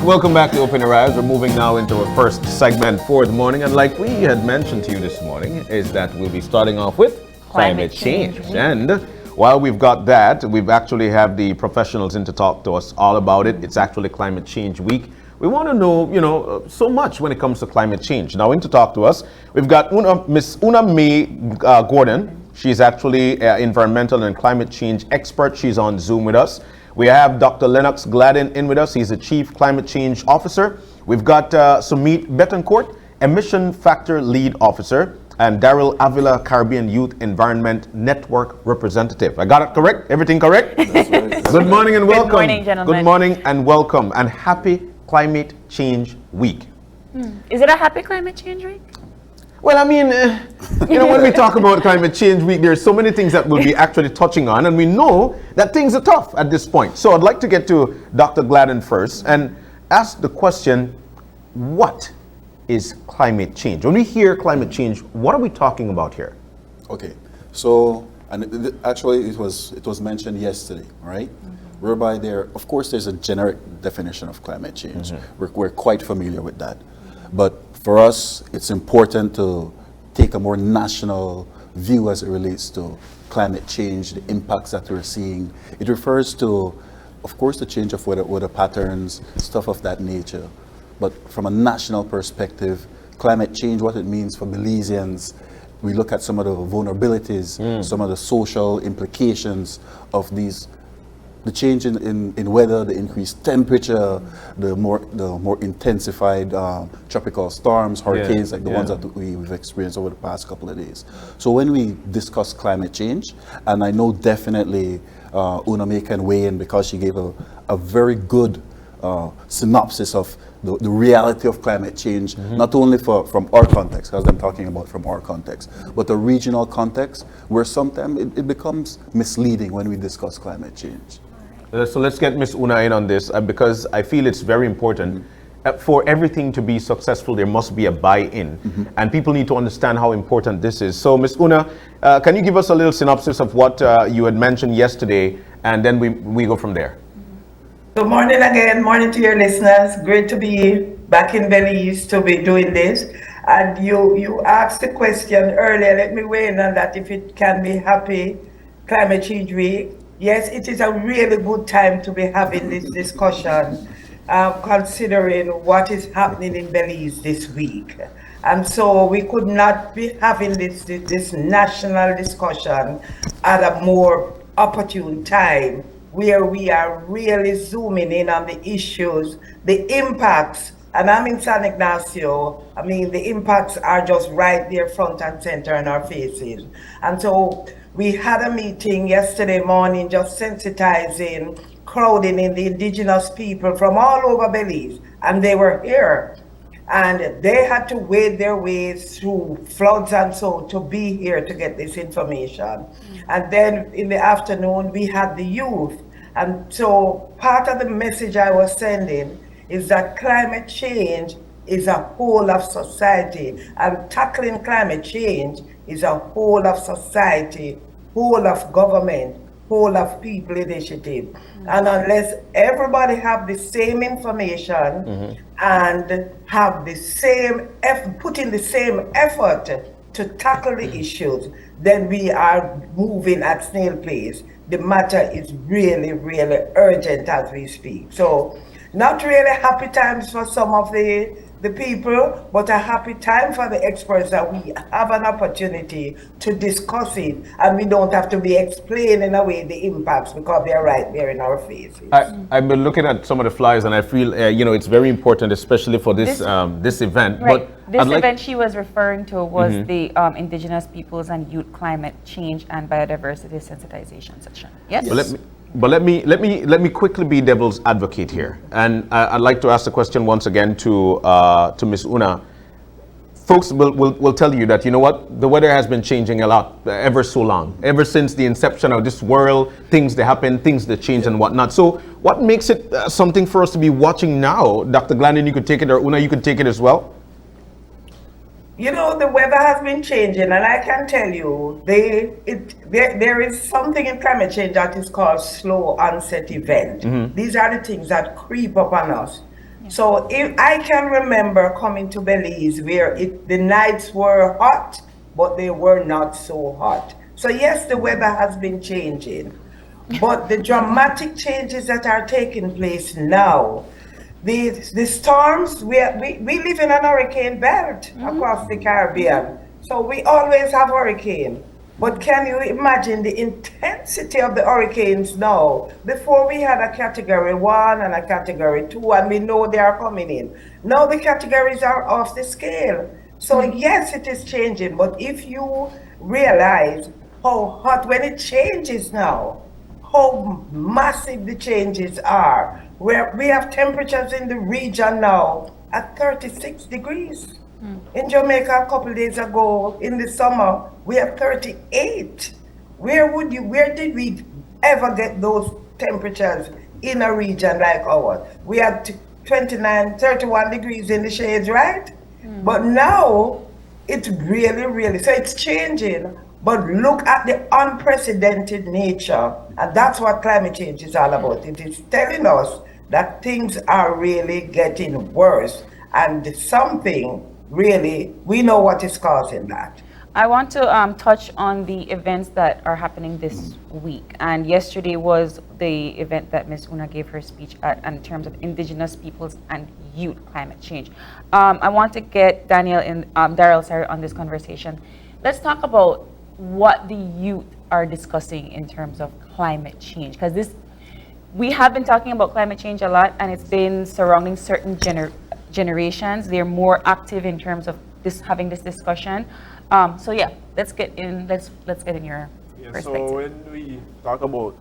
Welcome back to Open Your Eyes. We're moving now into our first segment for the morning, and like we had mentioned to you this morning, is that we'll be starting off with climate change. And while we've got that, we've actually have the professionals in to talk to us all about it. It's actually Climate Change Week. We want to know, so much when it comes to climate change. Now, in to talk to us, we've got Miss Una May Gordon. She's actually an environmental and climate change expert. She's on Zoom with us. We have Dr. Lennox Gladden in with us. He's the Chief Climate Change Officer. We've got Sumeet Betancourt, Emission Factor Lead Officer, and Daril, Avila, Caribbean Youth Environment Network Representative. I got it correct? Everything correct? That's right. Good morning and welcome. Good morning, gentlemen. Good morning and welcome, and happy Climate Change Week. Is it a happy climate change week? Well, I mean, when we talk about Climate Change Week, there's so many things that we'll be actually touching on, and we know that things are tough at this point. So I'd like to get to Dr. Gladden first and ask the question, what is climate change? When we hear climate change, what are we talking about here? Okay, so, actually it was mentioned yesterday, right? Whereby of course there's a generic definition of climate change. We're quite familiar with that. But for us, it's important to take a more national view as it relates to climate change, the impacts that we're seeing. It refers to, of course, the change of weather patterns, stuff of that nature. But from a national perspective, climate change, what it means for Belizeans, we look at some of the vulnerabilities, some of the social implications of the change in weather, the increased temperature, the more intensified tropical storms, hurricanes, like the ones that we've experienced over the past couple of days. So when we discuss climate change, and I know definitely Una May can weigh in because she gave a very good synopsis of the reality of climate change, not only from our context, because I'm talking about from our context, but the regional context, where sometimes it becomes misleading when we discuss climate change. So let's get Miss Una in on this because I feel it's very important. For everything to be successful, there must be a buy-in, and people need to understand how important this is. So, Miss Una, can you give us a little synopsis of what you had mentioned yesterday, and then we go from there? Good morning again. Morning to your listeners. Great to be back in Belize to be doing this. And you asked the question earlier. Let me weigh in on that. If it can be happy Climate Change Week. Yes, it is a really good time to be having this discussion, considering what is happening in Belize this week. And so we could not be having this national discussion at a more opportune time, where we are really zooming in on the issues, the impacts. And I'm in San Ignacio. I mean, the impacts are just right there front and center in our faces. And so we had a meeting yesterday morning just sensitizing, crowding in the indigenous people from all over Belize, and they were here. And they had to wade their ways through floods and so to be here to get this information. And then in the afternoon, we had the youth. And so part of the message I was sending is that climate change is a whole of society, and tackling climate change is a whole of society, whole of government, whole of people initiative. And unless everybody have the same information and have the same put in the same effort to tackle the issues, then we are moving at snail pace. The matter is really, really urgent as we speak. So not really happy times for some of the people, but a happy time for the experts that we have an opportunity to discuss it, and we don't have to be explaining away the impacts because they're right there in our faces. I've been looking at some of the flyers, and I feel it's very important, especially for this event. Right. But this event she was referring to was the Indigenous Peoples and Youth Climate Change and Biodiversity Sensitization session. Yes. But let me quickly be devil's advocate here, and I'd like to ask the question once again to Miss Una. Folks will tell you that, you know what, the weather has been changing a lot ever so long, ever since the inception of this world. Things that happen, things that change and whatnot. So what makes it something for us to be watching now? Dr. Gladden, you could take it, or Una, you could take it as well. You know, the weather has been changing, and I can tell you, there is something in climate change that is called slow onset event. These are the things that creep up on us. So if I can remember coming to Belize where the nights were hot, but they were not so hot. So yes, the weather has been changing, but the dramatic changes that are taking place now, the storms, we live in an hurricane belt across the Caribbean. So we always have hurricane. But can you imagine the intensity of the hurricanes now? Before we had a category 1 and a category 2, and we know they are coming in. Now the categories are off the scale. So yes, it is changing, but if you realize how hot when it changes now, how massive the changes are, where we have temperatures in the region now at 36 degrees. In Jamaica a couple days ago in the summer, we have 38. Where did we ever get those temperatures in a region like ours? We had 29, 31 degrees in the shades, right? But now it's really, so it's changing. But look at the unprecedented nature, and that's what climate change is all about. It is telling us that things are really getting worse, and something really, we know what is causing that. I want to touch on the events that are happening this week. And yesterday was the event that Ms. Una gave her speech at in terms of Indigenous peoples and youth climate change. I want to get Daril on this conversation. Let's talk about what the youth are discussing in terms of climate change, because we have been talking about climate change a lot, and it's been surrounding certain generations. They're more active in terms of having this discussion. So yeah, let's get in your perspective. So when we talk about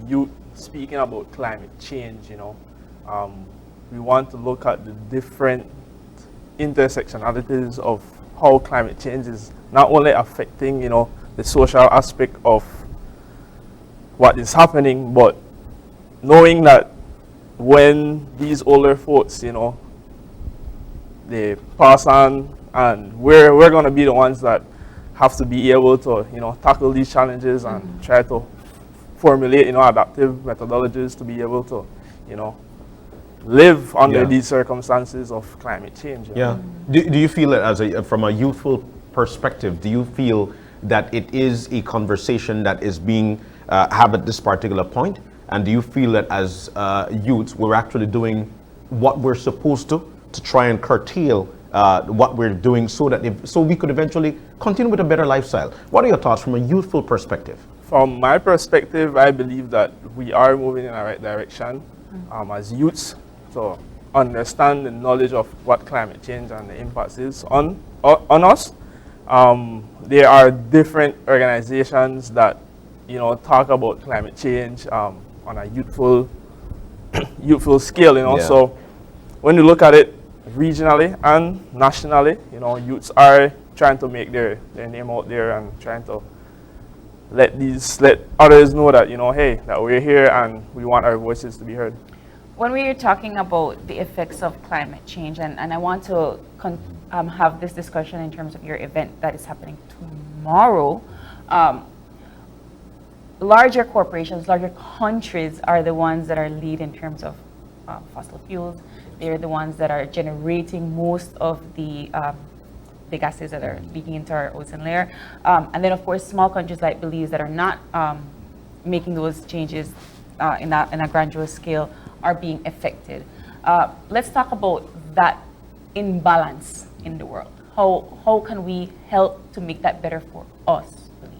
youth speaking about climate change, we want to look at the different intersectionalities of how climate change is not only affecting the social aspect of what is happening, but knowing that when these older folks they pass on, and we're going to be the ones that have to be able to tackle these challenges and try to formulate adaptive methodologies to be able to live under these circumstances of climate change. Yeah. Do you feel that from a youthful perspective, do you feel that it is a conversation that is being had at this particular point? And do you feel that as youths, we're actually doing what we're supposed to try and curtail what we're doing so that so we could eventually continue with a better lifestyle? What are your thoughts from a youthful perspective? From my perspective, I believe that we are moving in the right direction as youths to understand the knowledge of what climate change and the impacts is on us. There are different organizations that talk about climate change on a youthful scale. So when you look at it regionally and nationally, youths are trying to make their name out there and trying to let others know that hey, that we're here and we want our voices to be heard. When we are talking about the effects of climate change, and I want to have this discussion in terms of your event that is happening tomorrow, larger corporations, larger countries are the ones that are lead in terms of fossil fuels. They're the ones that are generating most of the gases that are leaking into our ozone layer. And then of course, small countries like Belize that are not making those changes in a grandiose scale are being affected. Let's talk about that imbalance in the world. How can we help to make that better for us, Belize?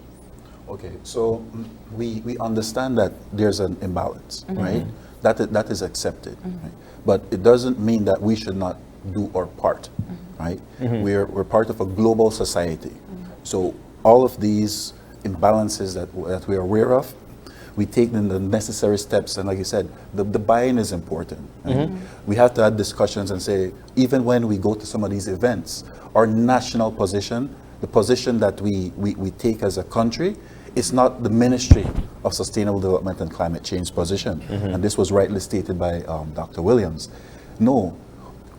Okay, so we understand that there's an imbalance, right? That is accepted, right? But it doesn't mean that we should not do our part, right? We're part of a global society. So all of these imbalances that we're aware of, we take the necessary steps, and like you said, the buy-in is important. Right? We have to have discussions and say, even when we go to some of these events, our national position, the position that we take as a country, is not the Ministry of Sustainable Development and Climate Change position. And this was rightly stated by Dr. Williams. No,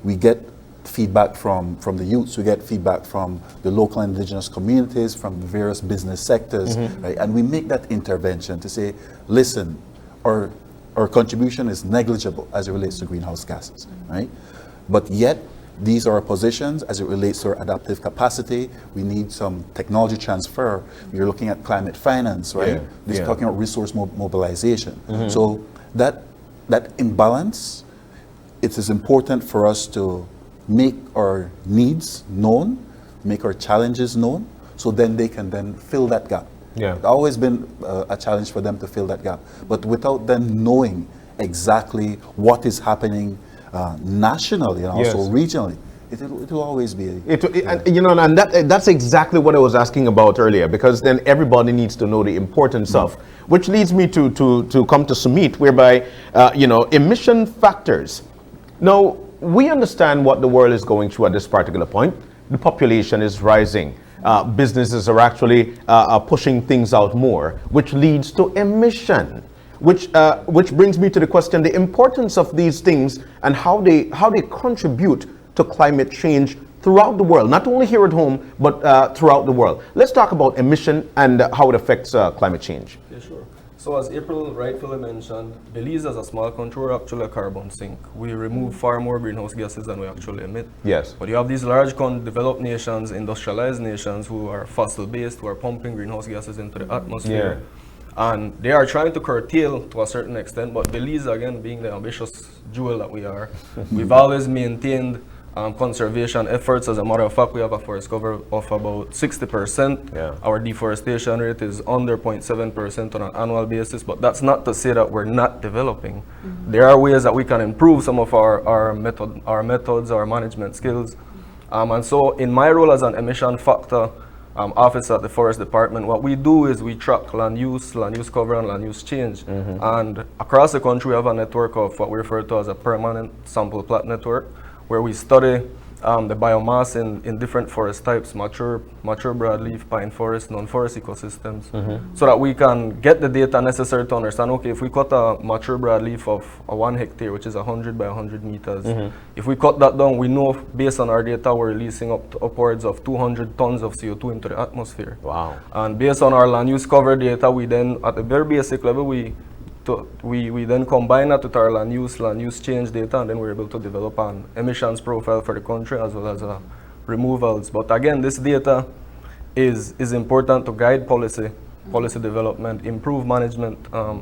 we get feedback from the youths, we get feedback from the local indigenous communities, from the various business sectors, right? And we make that intervention to say, listen, our contribution is negligible as it relates to greenhouse gases, right? But yet, these are our positions as it relates to our adaptive capacity. We need some technology transfer. We're looking at climate finance, right? This is talking about resource mobilization. So that imbalance, it is important for us to make our needs known, make our challenges known, so then they can then fill that gap. It's always been a challenge for them to fill that gap. But without them knowing exactly what is happening nationally and also regionally, it will always be. And that's exactly what I was asking about earlier, because then everybody needs to know the importance of, which leads me to come to Sumeet, whereby, emission factors. Now, we understand what the world is going through at this particular point. The population is rising. Businesses are actually pushing things out more, which leads to emission. Which brings me to the question: the importance of these things and how they contribute to climate change throughout the world, not only here at home, but throughout the world. Let's talk about emission and how it affects climate change. Yeah, sure. So as April rightfully mentioned, Belize as a small country, we're actually a carbon sink. We remove far more greenhouse gases than we actually emit. Yes. But you have these large developed nations, industrialized nations who are fossil-based, who are pumping greenhouse gases into the atmosphere. And they are trying to curtail to a certain extent, but Belize, again, being the ambitious jewel that we are, we've always maintained conservation efforts. As a matter of fact, we have a forest cover of about 60%. Our deforestation rate is under 0.7% on an annual basis, but that's not to say that we're not developing. There are ways that we can improve some of our methods, our management skills. And so in my role as an emission factor officer at the Forest Department, what we do is we track land use cover, and land use change. And across the country, we have a network of what we refer to as a permanent sample plot network, where we study the biomass in different forest types, mature broadleaf, pine forest, non-forest ecosystems, so that we can get the data necessary to understand, okay, if we cut a mature broadleaf of 1 hectare, which is 100 by 100 meters, if we cut that down, we know based on our data we're releasing upwards of 200 tons of CO2 into the atmosphere. Wow. And based on our land use cover data, we then, at a very basic level, we then combine that with our land use change data, and then we're able to develop an emissions profile for the country as well as removals. But again, this data is important to guide policy development, improve management,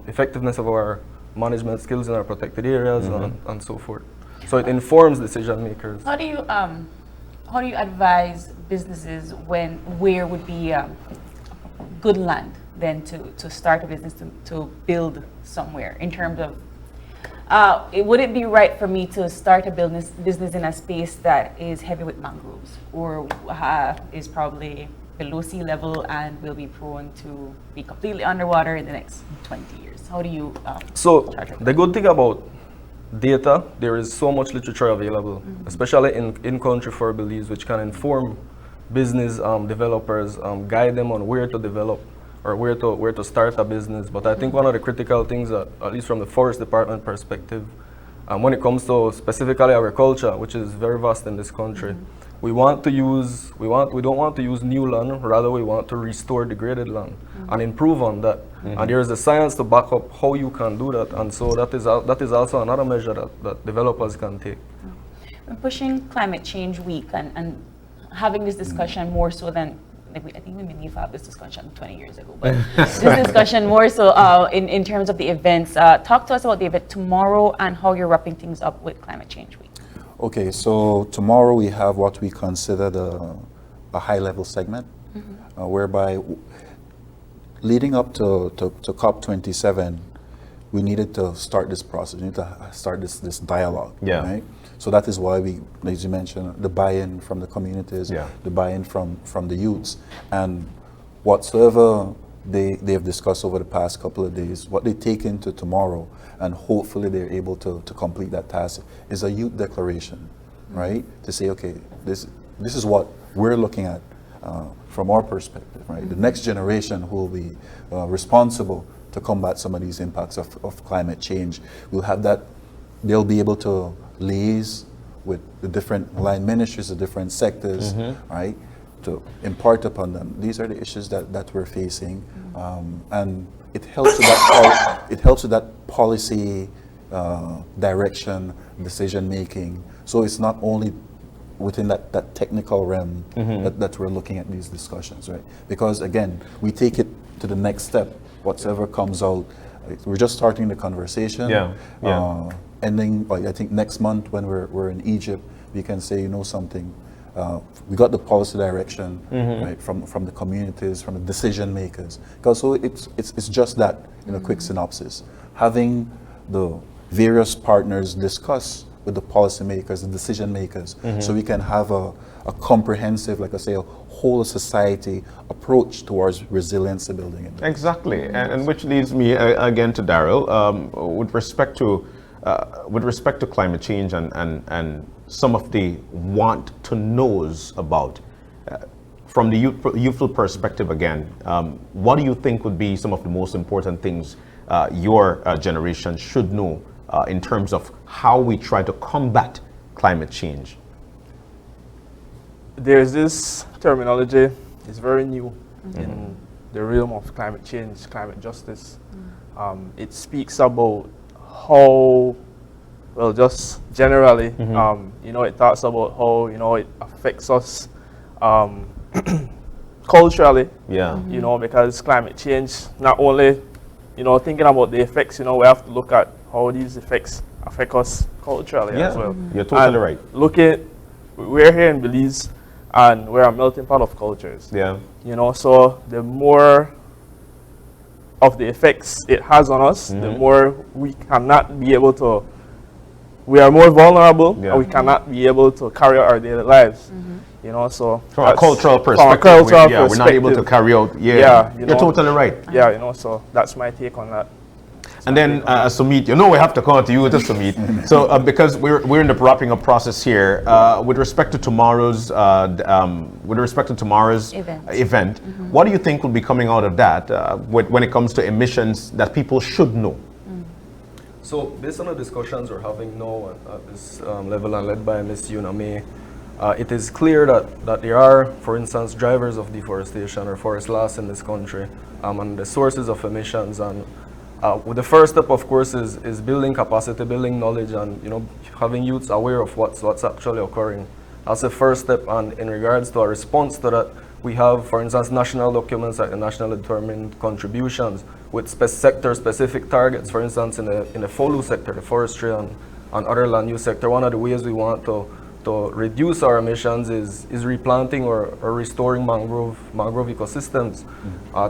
effectiveness of our management skills in our protected areas, and so forth. So it informs decision makers. How do you advise businesses where would be good land then to start a business, to build somewhere, in terms of would it be right for me to start a business in a space that is heavy with mangroves, or is probably below sea level and will be prone to be completely underwater in the next 20 years? How do you so the good thing about data, there is so much literature available, especially in country for Belize, which can inform business developers, guide them on where to develop or where to start a business. But I think one of the critical things, at least from the Forest Department perspective, when it comes to specifically agriculture, which is very vast in this country, we don't want to use new land, rather we want to restore degraded land and improve on that. And there is the science to back up how you can do that, and so that is also another measure that developers can take. We're pushing Climate Change Week and having this discussion more so than, I think we may have this discussion 20 years ago, but this discussion more so in terms of the events. Talk to us about the event tomorrow and how you're wrapping things up with Climate Change Week. Okay, so tomorrow we have what we consider a high-level segment, whereby leading up to COP27, we needed to start this process. We need to start this dialogue. Right? So that is why we, as you mentioned, the buy-in from the communities, the buy-in from the youths, and whatsoever they have discussed over the past couple of days, what they take into tomorrow, and hopefully they're able to complete that task, is a youth declaration, right? To say, okay, this is what we're looking at from our perspective, right? The next generation who will be responsible to combat some of these impacts of climate change will have that. They'll be able to liaise with the different line ministries, the different sectors, right, to impart upon them. These are the issues that we're facing, and it helps with that. It helps with that policy direction, decision making. So it's not only within that technical realm that we're looking at these discussions, right? Because again, we take it to the next step. Whatever comes out, we're just starting the conversation. Ending, I think next month when we're in Egypt, we can say, you know something, we got the policy direction, right, from the communities, from the decision makers. Because so it's just that, in a quick synopsis, having the various partners discuss with the policymakers, the decision makers, so we can have a comprehensive, like I say, a whole of society approach towards resiliency building. Exactly, and which leads me again to Daril, with respect to climate change and some of the want to knows about, from the youthful perspective again, what do you think would be some of the most important things your generation should know in terms of how we try to combat climate change? There's this terminology, it's very new in the realm of climate change, climate justice. It speaks about how, well, just generally, it talks about how, it affects us culturally, because climate change, not only, thinking about the effects, we have to look at how these effects affect us culturally as well. You're totally right. We're here in Belize, and we're a melting pot of cultures. So the more of the effects it has on us, the more we cannot be able to, we are more vulnerable, and we cannot be able to carry out our daily lives. So from a cultural perspective, we're not able to carry out. You're totally right. So that's my take on that. And then Sumeet, we have to come to you to Sumeet. So because we're in the wrapping up process here, with respect to tomorrow's event, what do you think will be coming out of that when it comes to emissions that people should know? So based on the discussions we're having now at this level and led by Ms. Yuname, it is clear that there are, for instance, drivers of deforestation or forest loss in this country, and the sources of emissions. And well, the first step, of course, is building capacity, building knowledge, and having youths aware of what's actually occurring. That's the first step. And in regards to a response to that, we have, for instance, national documents like the National Determined Contributions with sector-specific targets. For instance, in the FOLU sector, the forestry and other land use sector, one of the ways we want to reduce our emissions is replanting or restoring mangrove ecosystems.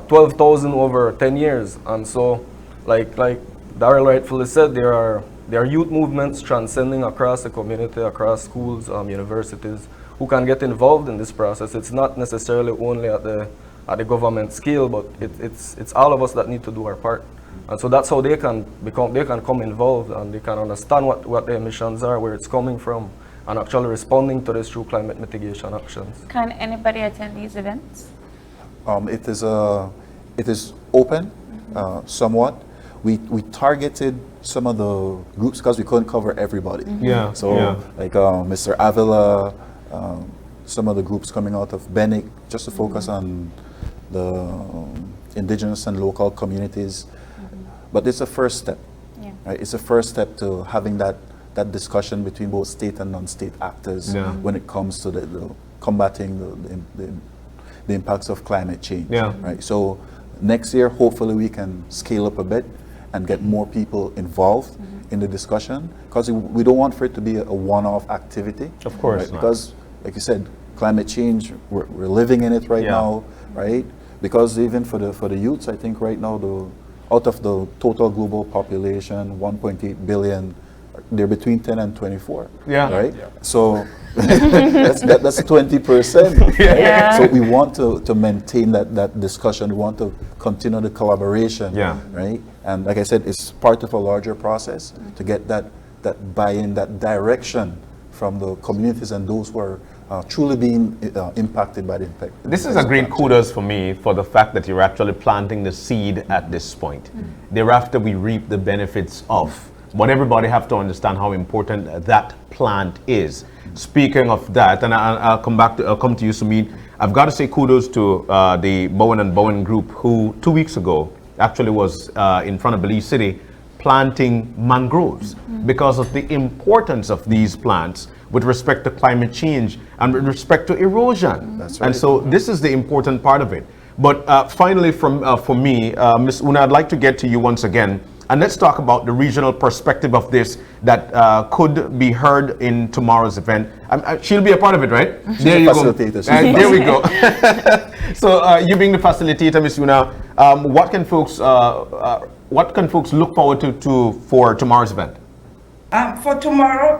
12,000 over 10 years. And so, like Daril rightfully said, there are youth movements transcending across the community, across schools, universities, who can get involved in this process. It's not necessarily only at the government scale, but it's all of us that need to do our part. And so that's how they can come involved, and they can understand what the emissions are, where it's coming from, and actually responding to this through climate mitigation actions. Can anybody attend these events? It is open, somewhat. We targeted some of the groups because we couldn't cover everybody. Like Mr. Avila, some of the groups coming out of Betancourt, just to focus on the indigenous and local communities. But it's a first step. Right? It's a first step to having that discussion between both state and non-state actors when it comes to the combating the impacts of climate change. Right? So next year, hopefully we can scale up a bit and get more people involved in the discussion, because we don't want for it to be a one-off activity. Of course, right? Because, like you said, climate change, we're living in it right now, right? Because even for the youths, I think right now, out of the total global population, 1.8 billion, they're between 10 and 24, right? So that's 20%. So we want to maintain that discussion. We want to continue the collaboration, right? And like I said, it's part of a larger process to get that buy-in, that direction from the communities and those who are truly being impacted by the impact. This is a great kudos for me for the fact that you're actually planting the seed at this point. Thereafter, we reap the benefits of but everybody have to understand how important that plant is. Speaking of that, and I'll come to you, Sumeet. I've got to say kudos to the Bowen and Bowen group, who 2 weeks ago actually was in front of Belize City planting mangroves because of the importance of these plants with respect to climate change and with respect to erosion. That's right. And so this is the important part of it. But finally, for me, Ms. Una, I'd like to get to you once again. And let's talk about the regional perspective of this that could be heard in tomorrow's event. She'll be a part of it, right? There you go. There we go. So you being the facilitator, Ms. Una, what can folks look forward to for tomorrow's event? For tomorrow,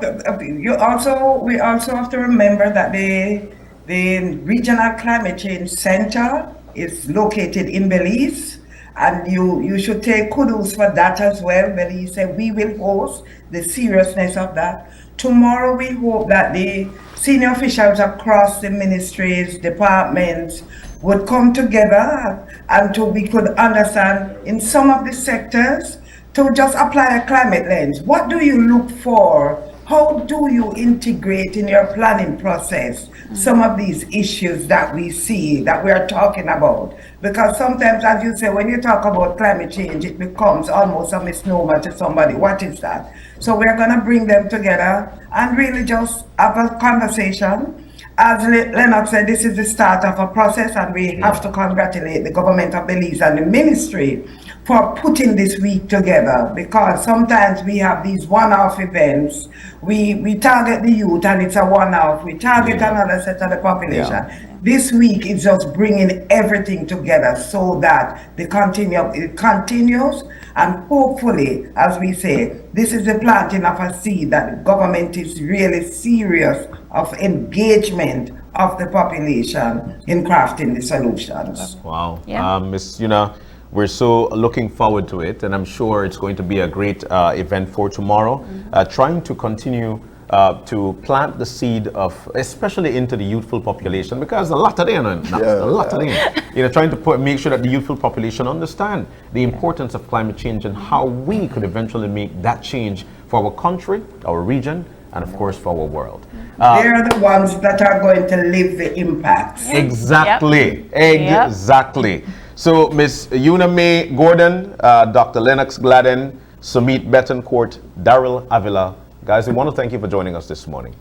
we also have to remember that the Regional Climate Change Center is located in Belize. And you should take kudos for that as well. Belize said we will host the seriousness of that. Tomorrow we hope that the senior officials across the ministries, departments would come together and we could understand in some of the sectors to just apply a climate lens. What do you look for? How do you integrate in your planning process some of these issues that we see, that we are talking about? Because sometimes, as you say, when you talk about climate change, it becomes almost a misnomer to somebody. What is that? So we're going to bring them together and really just have a conversation. As Lennox said, this is the start of a process, and we have to congratulate the government of Belize and the ministry for putting this week together, because sometimes we have these one-off events. We target the youth and it's a one-off. We target another set of the population. This week is just bringing everything together so that it continues, and hopefully, as we say, this is the planting of a seed that the government is really serious of engagement of the population in crafting the solutions. Wow. Yeah. Ms. Una, we're so looking forward to it, and I'm sure it's going to be a great event for tomorrow. Trying to continue to plant the seed of, especially into the youthful population, because a lot of them, trying to make sure that the youthful population understand the importance of climate change and how we could eventually make that change for our country, our region, and of course for our world. They're the ones that are going to live the impacts. Exactly. Exactly. So, Ms. Una May Gordon, Dr. Lennox Gladden, Sumeet Betancourt, Daril Avila, guys, we want to thank you for joining us this morning.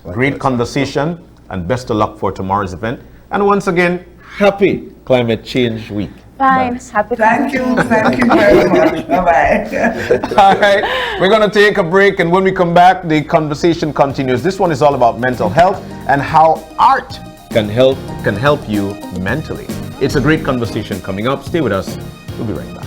Great conversation, and best of luck for tomorrow's event. And once again, happy Climate Change Week. Fine. Happy Thank you very much. Bye-bye. All right, we're going to take a break, and when we come back, the conversation continues. This one is all about mental health and how art can help you mentally. It's a great conversation coming up. Stay with us. We'll be right back.